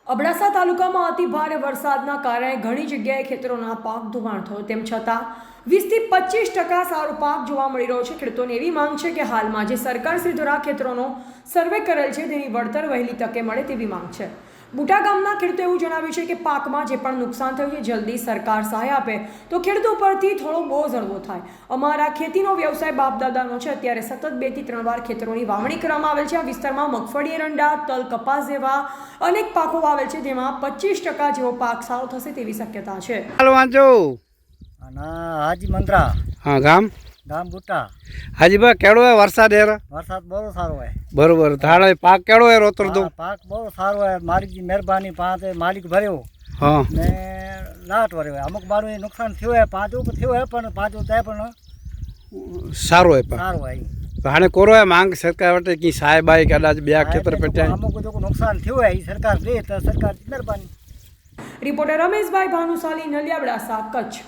અબડાસા તાલુકામાં અતિ ભારે વરસાદના કારણે ઘણી જગ્યાએ ખેતરોના પાક ધોવાણ થયો, તેમ છતાં 20-25% સારો પાક જોવા મળી રહ્યો છે। ખેડૂતોની એવી માંગ છે કે હાલમાં જે સરકારશ્રી દ્વારા ખેતરોનો સર્વે કરેલ છે તેની વળતર વહેલી તકે મળે તેવી માંગ છે। બુટા ગામના ખેડૂતો એવું જણાવ્યું છે કે પાકમાં જે પણ નુકસાન થયું છે જલ્દી સરકાર સહાય આપે તો ખેડૂતો પરથી થોડો બોજ હળવો થાય। અમારા ખેતીનો વ્યવસાય બાપ દાદાનો છે, અત્યારે સતત 2 થી 3 વાર ખેતરોની વાવણી કરવામાં આવેલ છે। આ વિસ્તારમાં મગફળી, એરંડા, તલ, કપાસ જેવા અનેક પાકો વાવેલ છે, જેમાં 25% જેવો પાક સારો થશે તેવી શક્યતા છે। હાલો વાંચો હાજી મંત્રા હા ગામ બુટ્ટા હાજી બા કેળો હે વરસાદ હેર વરસાદ બહુ સારો है। બરોબર થાળે પાક કેળો હે રોતર દો પાક બહુ સારો है। मालिक की मेहरबानी पाते मालिक भर्यो हाँ ने लाट भर्यो है। अमुक बारू नुकसान थयो है, पांचों को थयो है, पण पांचों तय पण सारो है पाक सारो है। तो हाणे कोरो है मांग सरकार वटे की सहाय बाई कदाच ब्या खेतर पेटे अमुक जो नुकसान थयो है ई सरकार दे तो सरकार की मेहरबानी। रिपोर्टर रमेश भाई भानुशाली, नलिया, अबडासा, कच्छ।